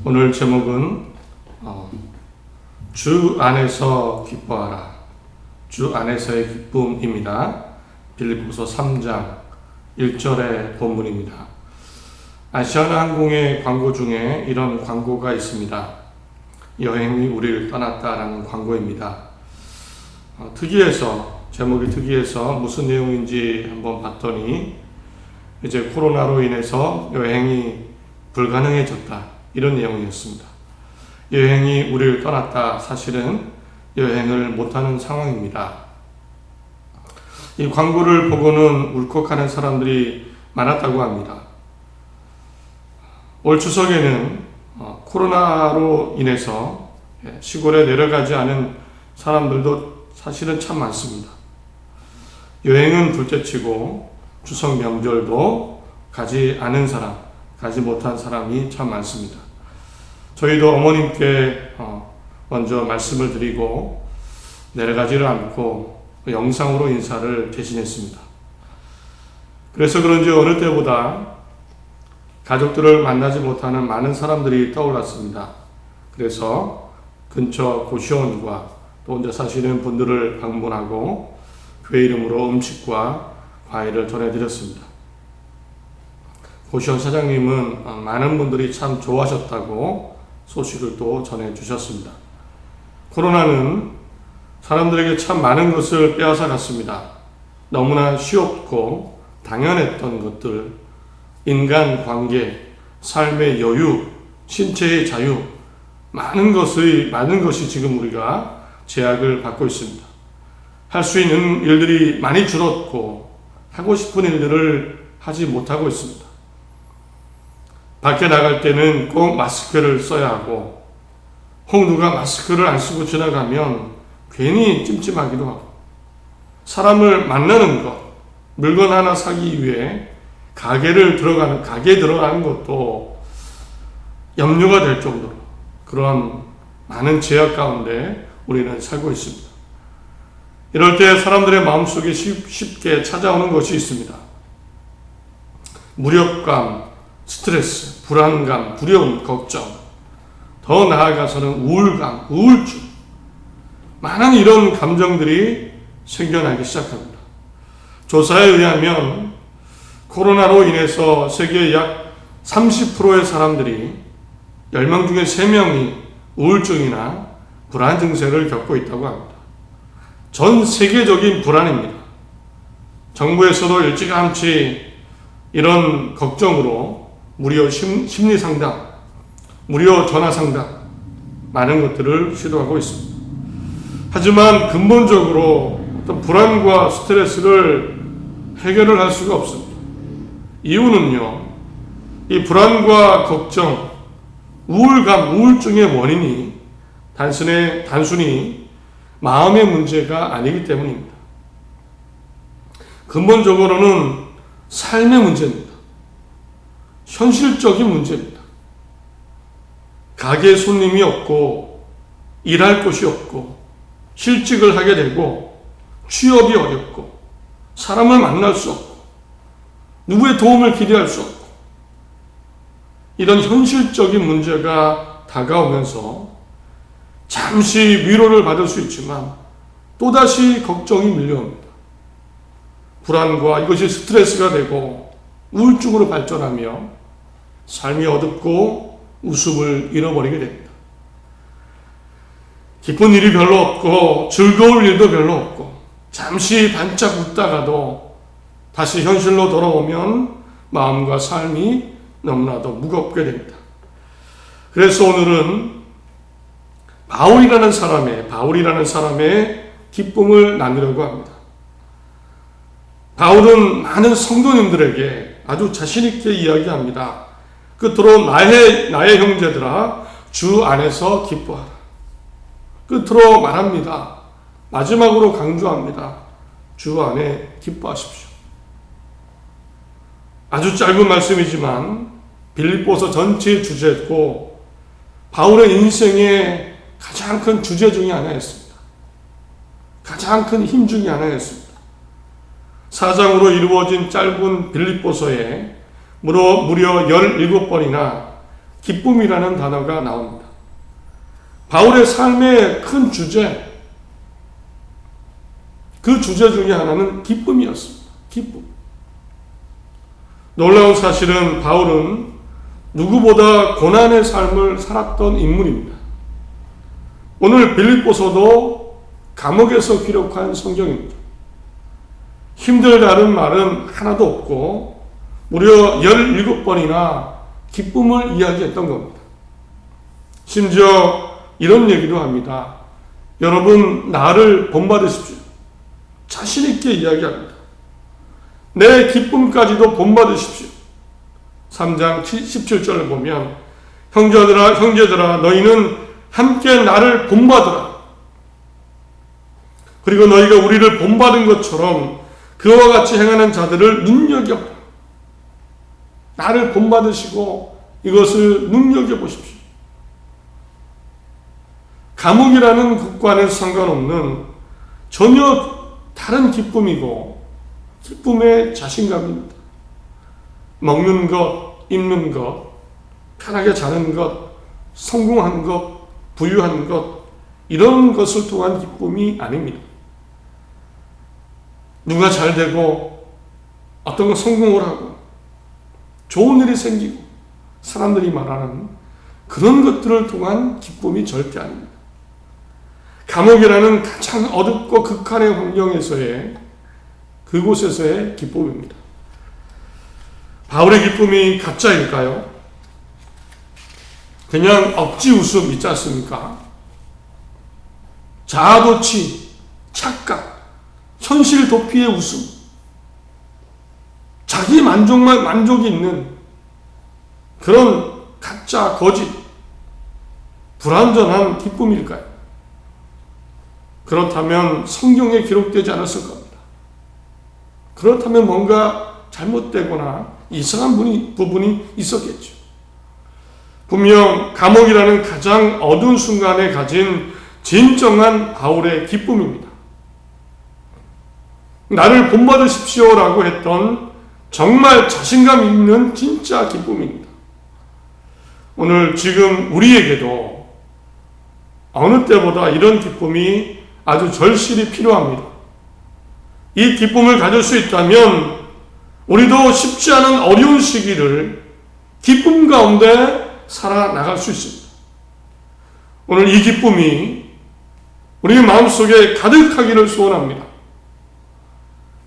오늘 제목은 주 안에서 기뻐하라. 주 안에서의 기쁨입니다. 빌립보서 3장 1절의 본문입니다. 아시아나항공의 광고 중에 이런 광고가 있습니다. 여행이 우리를 떠났다라는 광고입니다. 제목이 특이해서 무슨 내용인지 한번 봤더니 이제 코로나로 인해서 여행이 불가능해졌다, 이런 내용이었습니다. 여행이 우리를 떠났다. 사실은 여행을 못하는 상황입니다. 이 광고를 보고는 울컥하는 사람들이 많았다고 합니다. 올 추석에는 코로나로 인해서 시골에 내려가지 않은 사람들도 사실은 참 많습니다. 여행은 둘째치고 추석 명절도 가지 못한 사람이 참 많습니다. 저희도 어머님께 먼저 말씀을 드리고 내려가지를 않고 영상으로 인사를 대신했습니다. 그래서 그런지 어느 때보다 가족들을 만나지 못하는 많은 사람들이 떠올랐습니다. 그래서 근처 고시원과 또 혼자 사시는 분들을 방문하고 교회 이름으로 음식과 과일을 전해드렸습니다. 고시원 사장님은 많은 분들이 참 좋아하셨다고 소식을 또 전해주셨습니다. 코로나는 사람들에게 참 많은 것을 빼앗아 갔습니다. 너무나 쉬웠고 당연했던 것들, 인간 관계, 삶의 여유, 신체의 자유, 많은 것이 지금 우리가 제약을 받고 있습니다. 할 수 있는 일들이 많이 줄었고 하고 싶은 일들을 하지 못하고 있습니다. 밖에 나갈 때는 꼭 마스크를 써야 하고, 혹 누가 마스크를 안 쓰고 지나가면 괜히 찜찜하기도 하고, 사람을 만나는 것, 물건 하나 사기 위해 가게에 들어가는 것도 염려가 될 정도로 그런 많은 제약 가운데 우리는 살고 있습니다. 이럴 때 사람들의 마음속에 쉽게 찾아오는 것이 있습니다. 무력감, 스트레스, 불안감, 두려움, 걱정, 더 나아가서는 우울감, 우울증, 많은 이런 감정들이 생겨나기 시작합니다. 조사에 의하면 코로나로 인해서 세계 약 30%의 사람들이 10명 중에 3명이 우울증이나 불안 증세를 겪고 있다고 합니다. 전 세계적인 불안입니다. 정부에서도 일찌감치 이런 걱정으로 무료 심리 상담, 무료 전화 상담, 많은 것들을 시도하고 있습니다. 하지만 근본적으로 어떤 불안과 스트레스를 해결을 할 수가 없습니다. 이유는요, 이 불안과 걱정, 우울감, 우울증의 원인이 단순히 마음의 문제가 아니기 때문입니다. 근본적으로는 삶의 문제입니다. 현실적인 문제입니다. 가게 손님이 없고, 일할 곳이 없고, 실직을 하게 되고, 취업이 어렵고, 사람을 만날 수 없고, 누구의 도움을 기대할 수 없고, 이런 현실적인 문제가 다가오면서 잠시 위로를 받을 수 있지만 또다시 걱정이 밀려옵니다. 불안과 이것이 스트레스가 되고 우울증으로 발전하며 삶이 어둡고 웃음을 잃어버리게 됩니다. 기쁜 일이 별로 없고 즐거울 일도 별로 없고 잠시 반짝 웃다가도 다시 현실로 돌아오면 마음과 삶이 너무나도 무겁게 됩니다. 그래서 오늘은 바울이라는 사람의 기쁨을 나누려고 합니다. 바울은 많은 성도님들에게 아주 자신있게 이야기합니다. 끝으로 나의 형제들아, 주 안에서 기뻐하라. 끝으로 말합니다. 마지막으로 강조합니다. 주 안에 기뻐하십시오. 아주 짧은 말씀이지만 빌립보서 전체의 주제고 바울의 인생의 가장 큰 주제 중에 하나였습니다. 가장 큰 힘 중에 하나였습니다. 4장으로 이루어진 짧은 빌립보서에 무려 17번이나 기쁨이라는 단어가 나옵니다. 바울의 삶의 큰 주제, 그 주제 중에 하나는 기쁨이었습니다. 기쁨. 놀라운 사실은 바울은 누구보다 고난의 삶을 살았던 인물입니다. 오늘 빌립보서도 감옥에서 기록한 성경입니다. 힘들다는 말은 하나도 없고 무려 17번이나 기쁨을 이야기했던 겁니다. 심지어 이런 얘기도 합니다. 여러분, 나를 본받으십시오. 자신 있게 이야기합니다. 내 기쁨까지도 본받으십시오. 3장 17절을 보면 형제들아 너희는 함께 나를 본받으라. 그리고 너희가 우리를 본받은 것처럼 그와 같이 행하는 자들을 눈여겨라. 나를 본받으시고 이것을 눈여겨보십시오. 감옥이라는 것과는 상관없는 전혀 다른 기쁨이고 기쁨의 자신감입니다. 먹는 것, 입는 것, 편하게 자는 것, 성공한 것, 부유한 것, 이런 것을 통한 기쁨이 아닙니다. 누가 잘 되고 어떤 거 성공을 하고 좋은 일이 생기고 사람들이 말하는 그런 것들을 통한 기쁨이 절대 아닙니다. 감옥이라는 가장 어둡고 극한의 환경에서의 그곳에서의 기쁨입니다. 바울의 기쁨이 가짜일까요? 그냥 억지 웃음 있지 않습니까? 자아도취, 착각, 현실 도피의 웃음, 자기 만족이 있는 그런 가짜, 거짓, 불완전한 기쁨일까요? 그렇다면 성경에 기록되지 않았을 겁니다. 그렇다면 뭔가 잘못되거나 이상한 부분이 있었겠죠. 분명 감옥이라는 가장 어두운 순간에 가진 진정한 바울의 기쁨입니다. 나를 본받으십시오라고 했던 정말 자신감 있는 진짜 기쁨입니다. 오늘 지금 우리에게도 어느 때보다 이런 기쁨이 아주 절실히 필요합니다. 이 기쁨을 가질 수 있다면 우리도 쉽지 않은 어려운 시기를 기쁨 가운데 살아나갈 수 있습니다. 오늘 이 기쁨이 우리 마음속에 가득하기를 소원합니다.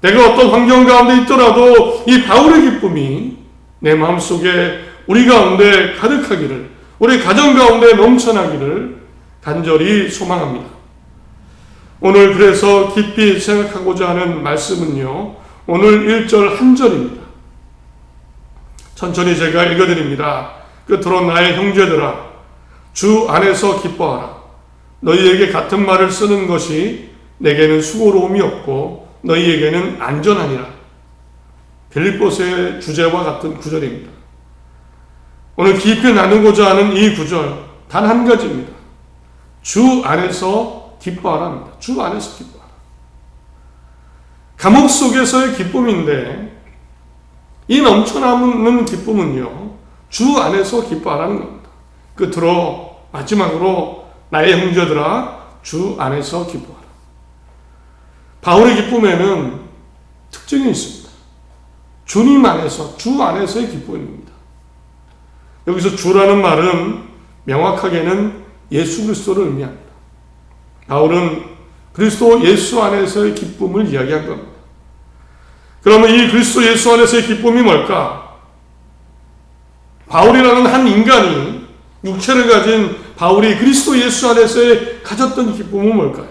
내가 어떤 환경 가운데 있더라도 이 바울의 기쁨이 내 마음속에 우리 가운데 가득하기를, 우리 가정 가운데 넘쳐나기를 간절히 소망합니다. 오늘 그래서 깊이 생각하고자 하는 말씀은요, 오늘 1절 한 절입니다. 천천히 제가 읽어드립니다. 끝으로 나의 형제들아, 주 안에서 기뻐하라. 너희에게 같은 말을 쓰는 것이 내게는 수고로움이 없고 너희에게는 안전하니라. 빌립보서의 주제와 같은 구절입니다. 오늘 깊이 나누고자 하는 이 구절 단 한 가지입니다. 주 안에서 기뻐하랍니다. 주 안에서 기뻐하라. 감옥 속에서의 기쁨인데 이 넘쳐나는 기쁨은요, 주 안에서 기뻐하라는 겁니다. 끝으로 마지막으로 나의 형제들아, 주 안에서 기뻐하라. 바울의 기쁨에는 특징이 있습니다. 주님 안에서, 주 안에서의 기쁨입니다. 여기서 주라는 말은 명확하게는 예수 그리스도를 의미합니다. 바울은 그리스도 예수 안에서의 기쁨을 이야기한 겁니다. 그러면 이 그리스도 예수 안에서의 기쁨이 뭘까? 바울이라는 한 인간이, 육체를 가진 바울이 그리스도 예수 안에서의 가졌던 기쁨은 뭘까요?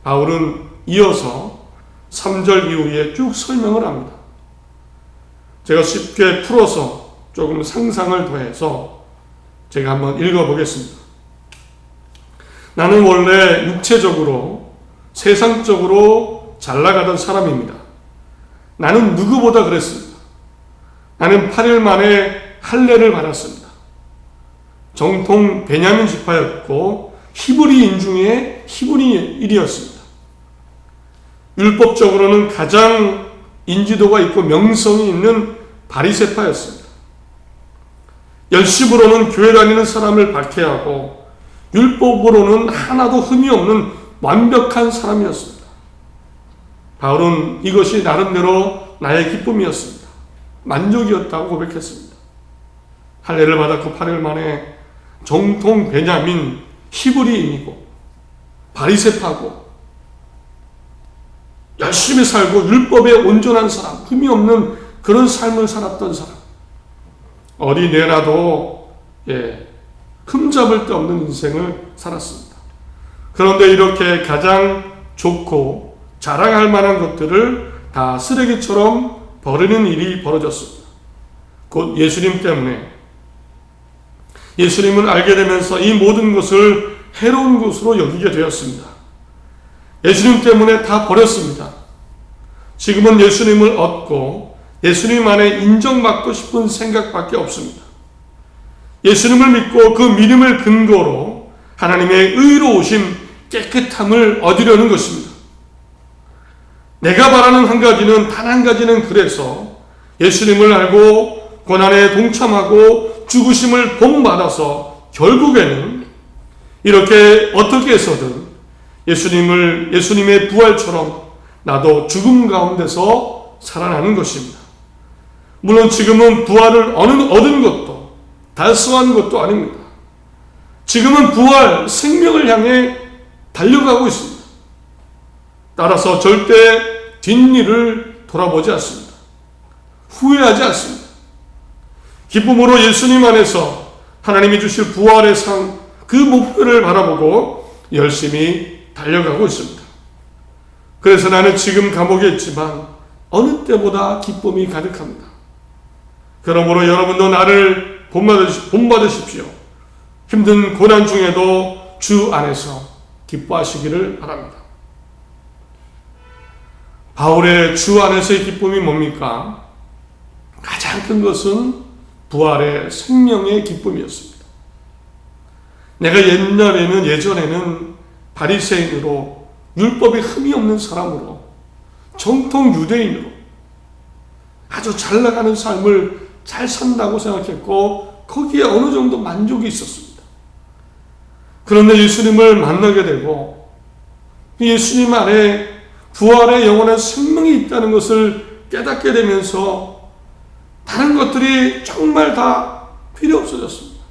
바울은 이어서 3절 이후에 쭉 설명을 합니다. 제가 쉽게 풀어서 조금 상상을 더해서 제가 한번 읽어보겠습니다. 나는 원래 육체적으로, 세상적으로 잘 나가던 사람입니다. 나는 누구보다 그랬습니다. 나는 8일 만에 할례를 받았습니다. 정통 베냐민 지파였고 히브리인 중에 히브리인이었습니다. 율법적으로는 가장 인지도가 있고 명성이 있는 바리새파였습니다. 열심으로는 교회 다니는 사람을 박해하고 율법으로는 하나도 흠이 없는 완벽한 사람이었습니다. 바울은 이것이 나름대로 나의 기쁨이었습니다. 만족이었다고 고백했습니다. 할례를 받았고 8일 만에 정통 베냐민 히브리인이고 바리새파고 열심히 살고 율법에 온전한 사람, 흠이 없는 그런 삶을 살았던 사람, 어디 내놔도 흠잡을 데 없는 인생을 살았습니다. 그런데 이렇게 가장 좋고 자랑할 만한 것들을 다 쓰레기처럼 버리는 일이 벌어졌습니다. 곧 예수님 때문에. 예수님을 알게 되면서 이 모든 것을 해로운 것으로 여기게 되었습니다. 예수님 때문에 다 버렸습니다. 지금은 예수님을 얻고 예수님 안에 인정받고 싶은 생각밖에 없습니다. 예수님을 믿고 그 믿음을 근거로 하나님의 의로우심, 깨끗함을 얻으려는 것입니다. 내가 바라는 단 한 가지는 그래서 예수님을 알고 고난에 동참하고 죽으심을 본받아서 결국에는 이렇게 어떻게 해서든 예수님의 부활처럼 나도 죽음 가운데서 살아나는 것입니다. 물론 지금은 부활을 얻은 것도 달성한 것도 아닙니다. 지금은 부활, 생명을 향해 달려가고 있습니다. 따라서 절대 뒷일을 돌아보지 않습니다. 후회하지 않습니다. 기쁨으로 예수님 안에서 하나님이 주실 부활의 상, 그 목표를 바라보고 열심히 달려가고 있습니다. 그래서 나는 지금 감옥에 있지만 어느 때보다 기쁨이 가득합니다. 그러므로 여러분도 나를 본받으십시오. 힘든 고난 중에도 주 안에서 기뻐하시기를 바랍니다. 바울의 주 안에서의 기쁨이 뭡니까? 가장 큰 것은 부활의 생명의 기쁨이었습니다. 내가 예전에는 바리새인으로 율법에 흠이 없는 사람으로 정통 유대인으로 아주 잘 나가는 삶을 잘 산다고 생각했고 거기에 어느 정도 만족이 있었습니다. 그런데 예수님을 만나게 되고 예수님 안에 부활의 영원한 생명이 있다는 것을 깨닫게 되면서 다른 것들이 정말 다 필요 없어졌습니다.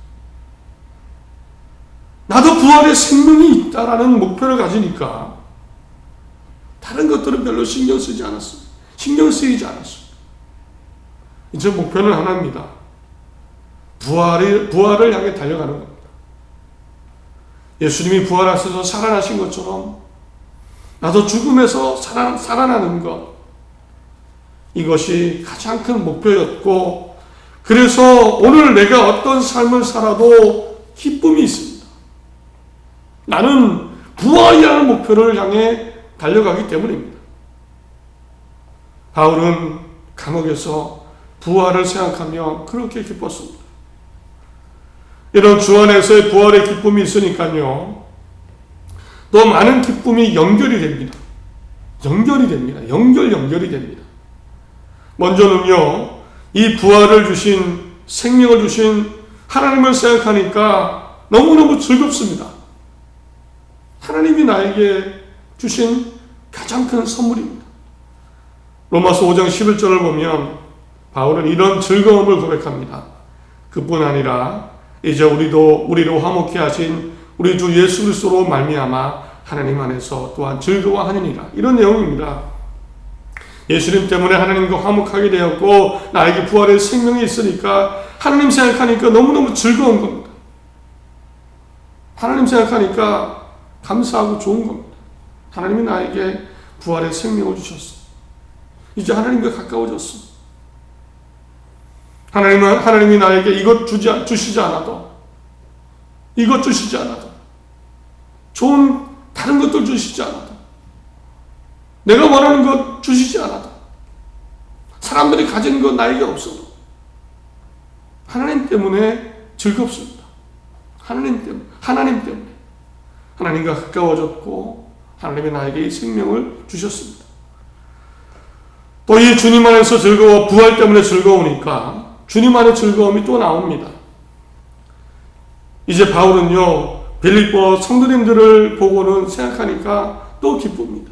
나도 부활의 생명이 있다라는 목표를 가지니까 다른 것들은 별로 신경 쓰이지 않았습니다. 이제 목표는 하나입니다. 부활을 향해 달려가는 겁니다. 예수님이 부활하셔서 살아나신 것처럼 나도 죽음에서 살아나는 것, 이것이 가장 큰 목표였고, 그래서 오늘 내가 어떤 삶을 살아도 기쁨이 있습니다. 나는 부활이라는 목표를 향해 달려가기 때문입니다. 바울은 감옥에서 부활을 생각하며 그렇게 기뻤습니다. 이런 주 안에서의 부활의 기쁨이 있으니까요, 또 많은 기쁨이 연결이 됩니다. 연결이 됩니다. 먼저는요, 이 부활을 주신, 생명을 주신 하나님을 생각하니까 너무너무 즐겁습니다. 하나님이 나에게 주신 가장 큰 선물입니다. 로마서 5장 11절을 보면 바울은 이런 즐거움을 고백합니다. 그뿐 아니라 이제 우리로 화목케 하신 우리 주 예수 그리스도로 말미암아 하나님 안에서 또한 즐거워하느니라. 이런 내용입니다. 예수님 때문에 하나님과 화목하게 되었고 나에게 부활의 생명이 있으니까 하나님 생각하니까 너무너무 즐거운 겁니다. 하나님 생각하니까 감사하고 좋은 겁니다. 하나님이 나에게 부활의 생명을 주셨어. 이제 하나님과 가까워졌어. 하나님이 나에게 이것 주시지 않아도 좋은 다른 것들 주시지 않아도 내가 원하는 것 주시지 않아도 사람들이 가진 것 나에게 없어도 하나님 때문에 즐겁습니다. 하나님 때문에 하나님과 가까워졌고 하나님이 나에게 이 생명을 주셨습니다. 또 이 주님 안에서 부활 때문에 즐거우니까 주님 안의 즐거움이 또 나옵니다. 이제 바울은요, 빌립보 성도님들을 보고는 생각하니까 또 기쁩니다.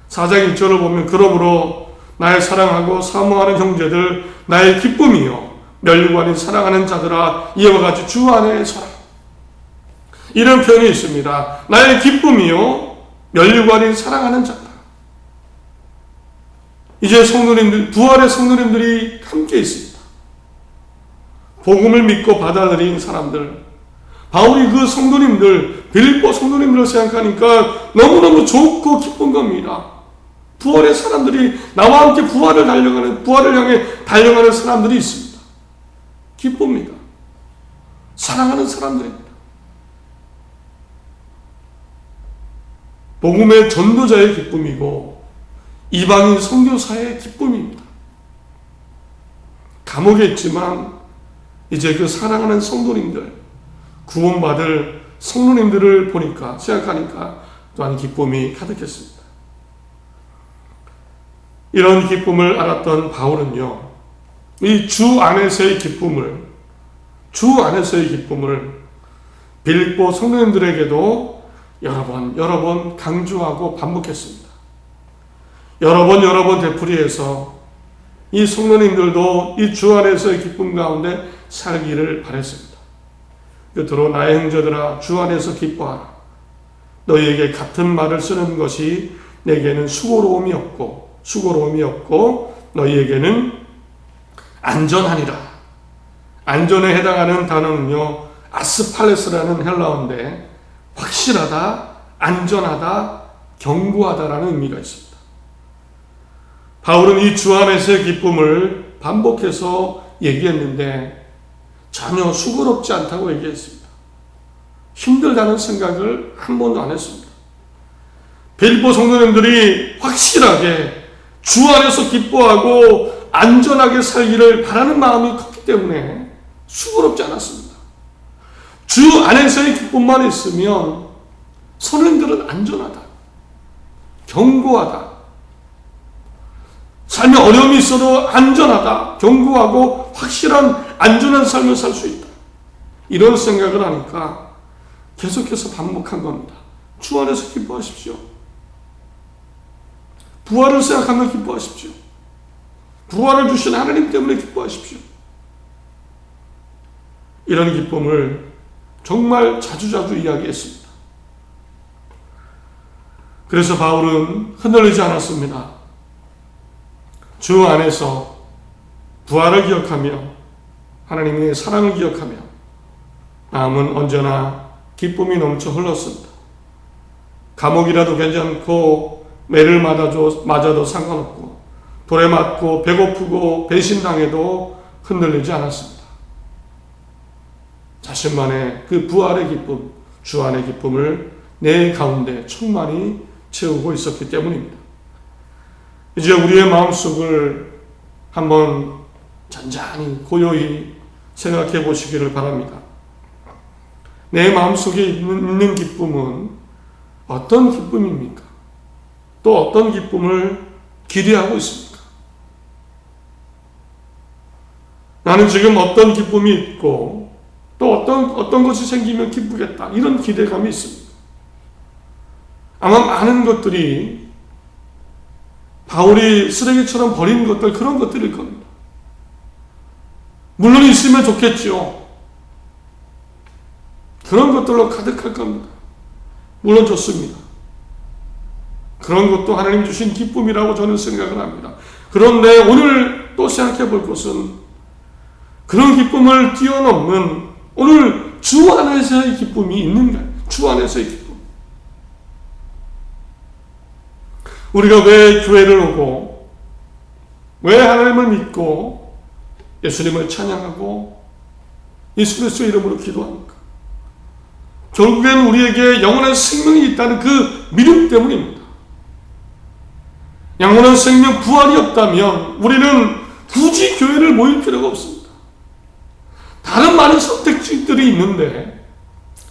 4장 1절을 보면 그러므로 나의 사랑하고 사모하는 형제들 나의 기쁨이요 멸류관인 사랑하는 자들아 이와 같이 주 안에 서라. 이런 표현이 있습니다. 나의 기쁨이요 멸류관인 사랑하는 자들아. 이제 성도님들, 부활의 성도님들이 함께 있습니다. 복음을 믿고 받아들인 사람들, 바울이 그 성도님들, 빌립보 성도님들을 생각하니까 너무너무 좋고 기쁜 겁니다. 부활의 사람들이 나와 함께 부활을 향해 달려가는 사람들이 있습니다. 기쁩니다. 사랑하는 사람들입니다. 복음의 전도자의 기쁨이고 이방인 선교사의 기쁨입니다. 감옥에 있지만 이제 그 사랑하는 성도님들, 구원받을 성도님들을 보니까 생각하니까 또한 기쁨이 가득했습니다. 이런 기쁨을 알았던 바울은요, 이 주 안에서의 기쁨을 빌립보 성도님들에게도 여러 번 강조하고 반복했습니다. 여러 번 되풀이해서 이 성도님들도 이 주 안에서의 기쁨 가운데 살기를 바랬습니다. 끝으로 나의 형제들아 주 안에서 기뻐하라. 너희에게 같은 말을 쓰는 것이 내게는 수고로움이 없고 너희에게는 안전하니라. 안전에 해당하는 단어는요 아스팔레스라는 헬라어인데 확실하다, 안전하다, 견고하다라는 의미가 있습니다. 바울은 이 주 안에서의 기쁨을 반복해서 얘기했는데 전혀 수고롭지 않다고 얘기했습니다. 힘들다는 생각을 한 번도 안 했습니다. 빌립보 성도님들이 확실하게 주 안에서 기뻐하고 안전하게 살기를 바라는 마음이 컸기 때문에 수고롭지 않았습니다. 주 안에서의 기쁨만 있으면 성도님들은 안전하다, 견고하다, 삶에 어려움이 있어도 안전하다, 견고하고 확실한 안전한 삶을 살 수 있다. 이런 생각을 하니까 계속해서 반복한 겁니다. 주 안에서 기뻐하십시오. 부활을 생각하며 기뻐하십시오. 부활을 주신 하나님 때문에 기뻐하십시오. 이런 기쁨을 정말 자주자주 이야기했습니다. 그래서 바울은 흔들리지 않았습니다. 주 안에서 부활을 기억하며 하나님의 사랑을 기억하며 마음은 언제나 기쁨이 넘쳐 흘렀습니다. 감옥이라도 괜찮고 매를 맞아도 상관없고 돌에 맞고 배고프고 배신당해도 흔들리지 않았습니다. 자신만의 그 부활의 기쁨, 주 안의 기쁨을 내 가운데 충만히 채우고 있었기 때문입니다. 이제 우리의 마음속을 한번 잔잔히 고요히 생각해 보시기를 바랍니다. 내 마음속에 있는 기쁨은 어떤 기쁨입니까? 또 어떤 기쁨을 기대하고 있습니까? 나는 지금 어떤 기쁨이 있고 또 어떤 것이 생기면 기쁘겠다, 이런 기대감이 있습니다. 아마 많은 것들이 바울이 쓰레기처럼 버린 것들, 그런 것들일 겁니다. 물론 있으면 좋겠죠. 그런 것들로 가득할 겁니다. 물론 좋습니다. 그런 것도 하나님 주신 기쁨이라고 저는 생각을 합니다. 그런데 오늘 또 생각해 볼 것은 그런 기쁨을 뛰어넘는 오늘 주 안에서의 기쁨이 있는가요? 주 안에서의 기쁨. 우리가 왜 교회를 오고 왜 하나님을 믿고 예수님을 찬양하고 예수 그리스도의 이름으로 기도합니까? 결국엔 우리에게 영원한 생명이 있다는 그 믿음 때문입니다. 영원한 생명, 부활이 없다면 우리는 굳이 교회를 모일 필요가 없습니다. 다른 많은 선택지들이 있는데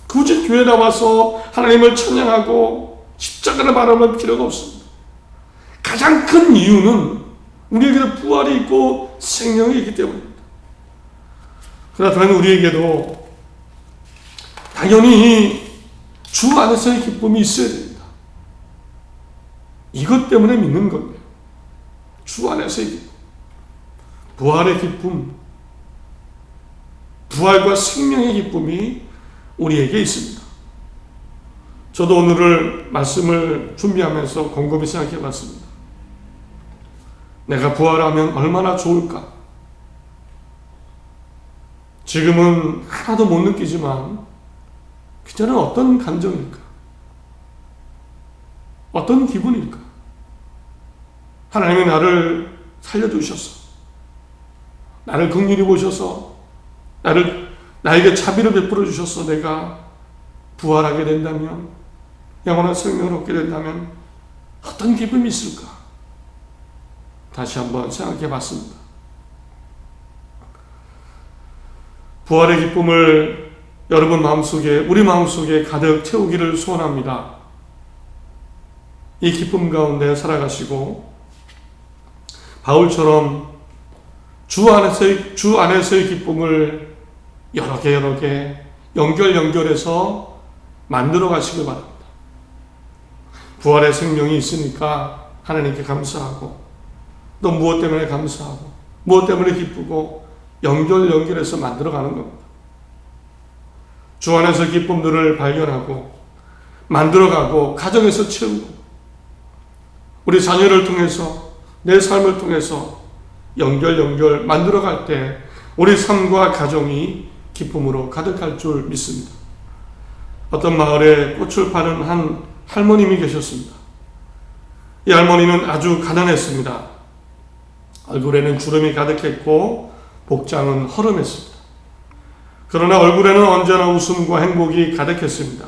굳이 교회 나와서 하나님을 찬양하고 십자가를 바라볼 필요가 없습니다. 가장 큰 이유는 우리에게도 부활이 있고 생명이 있기 때문입니다. 그렇다면 우리에게도 당연히 주 안에서의 기쁨이 있어야 됩니다. 이것 때문에 믿는 겁니다. 주 안에서의 기쁨, 부활의 기쁨, 부활과 생명의 기쁨이 우리에게 있습니다. 저도 오늘 말씀을 준비하면서 곰곰이 생각해 봤습니다. 내가 부활하면 얼마나 좋을까? 지금은 하나도 못 느끼지만 그전에는 어떤 감정일까? 어떤 기분일까? 하나님이 나를 살려주셔서, 나를 긍휼히 보셔서, 나에게 자비를 베풀어 주셔서 내가 부활하게 된다면, 영원한 생명을 얻게 된다면 어떤 기쁨이 있을까? 다시 한번 생각해 봤습니다. 부활의 기쁨을 여러분 마음속에, 우리 마음속에 가득 채우기를 소원합니다. 이 기쁨 가운데 살아가시고 바울처럼 주 안에서의 기쁨을 여러 개 연결해서 만들어 가시길 바랍니다. 부활의 생명이 있으니까 하나님께 감사하고, 또 무엇 때문에 감사하고, 무엇 때문에 기쁘고, 연결해서 만들어가는 겁니다. 주 안에서 기쁨들을 발견하고 만들어가고 가정에서 채우고, 우리 자녀를 통해서, 내 삶을 통해서 연결 만들어갈 때 우리 삶과 가정이 기쁨으로 가득할 줄 믿습니다. 어떤 마을에 꽃을 파는 한 할머님이 계셨습니다. 이 할머니는 아주 가난했습니다. 얼굴에는 주름이 가득했고 복장은 허름했습니다. 그러나 얼굴에는 언제나 웃음과 행복이 가득했습니다.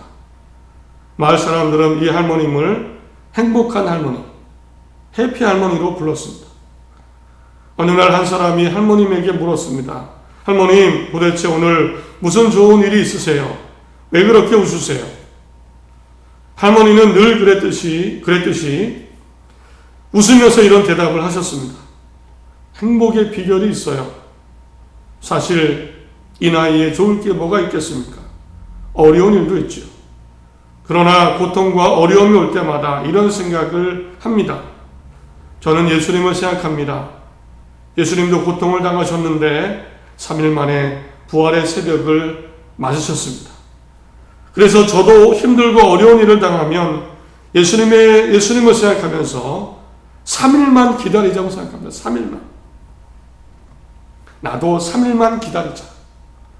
마을 사람들은 이 할머님을 행복한 할머니, 해피 할머니로 불렀습니다. 어느 날 한 사람이 할머님에게 물었습니다. 할머님, 도대체 오늘 무슨 좋은 일이 있으세요? 왜 그렇게 웃으세요? 할머니는 늘 그랬듯이 웃으면서 이런 대답을 하셨습니다. 행복의 비결이 있어요. 사실 이 나이에 좋을 게 뭐가 있겠습니까? 어려운 일도 있죠. 그러나 고통과 어려움이 올 때마다 이런 생각을 합니다. 저는 예수님을 생각합니다. 예수님도 고통을 당하셨는데 3일 만에 부활의 새벽을 맞으셨습니다. 그래서 저도 힘들고 어려운 일을 당하면 예수님을 생각하면서 3일만 기다리자고 생각합니다. 3일만. 나도 3일만 기다리자.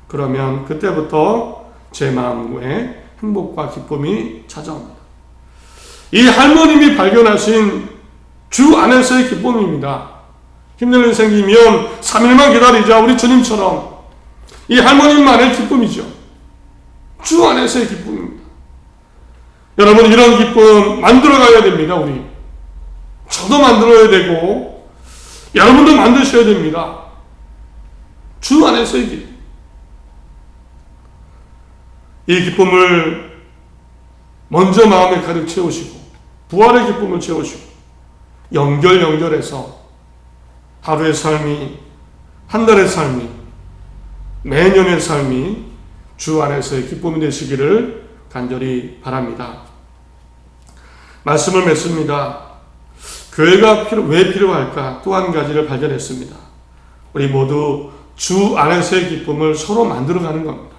그러면 그때부터 제 마음에 행복과 기쁨이 찾아옵니다. 이 할머님이 발견하신 주 안에서의 기쁨입니다. 힘든 일 생기면 3일만 기다리자. 우리 주님처럼. 이 할머님만의 기쁨이죠. 주 안에서의 기쁨입니다. 여러분, 이런 기쁨 만들어가야 됩니다. 우리. 저도 만들어야 되고 여러분도 만드셔야 됩니다. 주 안에서의 기쁨. 이 기쁨을 먼저 마음에 가득 채우시고, 부활의 기쁨을 채우시고, 연결해서 하루의 삶이, 한 달의 삶이, 매년의 삶이 주 안에서의 기쁨이 되시기를 간절히 바랍니다. 말씀을 맺습니다. 교회가 왜 필요할까? 또 한 가지를 발견했습니다. 우리 모두 주 안에서의 기쁨을 서로 만들어가는 겁니다.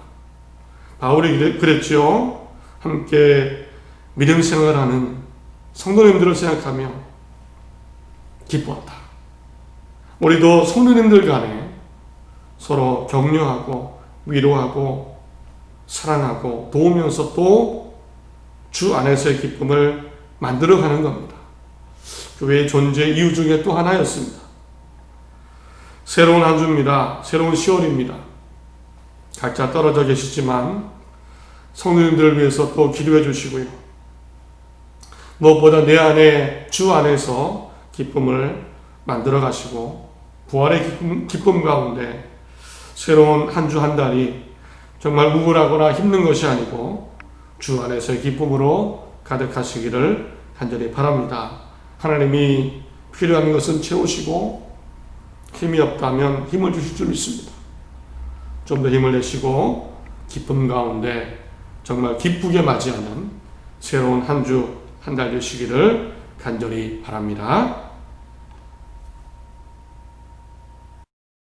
바울이 그랬죠. 함께 믿음 생활하는 성도님들을 생각하며 기뻐한다. 우리도 성도님들 간에 서로 격려하고 위로하고 사랑하고 도우면서 또 주 안에서의 기쁨을 만들어가는 겁니다. 교회의 존재 이유 중에 또 하나였습니다. 새로운 한 주입니다. 새로운 10월입니다. 각자 떨어져 계시지만 성도님들을 위해서 또 기도해 주시고요. 무엇보다 내 안에, 주 안에서 기쁨을 만들어 가시고, 부활의 기쁨 가운데 새로운 한 주 한 달이 정말 우울하거나 힘든 것이 아니고 주 안에서의 기쁨으로 가득하시기를 간절히 바랍니다. 하나님이 필요한 것은 채우시고 힘이 없다면 힘을 주실 줄 믿습니다. 좀 더 힘을 내시고 기쁨 가운데 정말 기쁘게 맞이하는 새로운 한 주, 한 달 되시기를 간절히 바랍니다.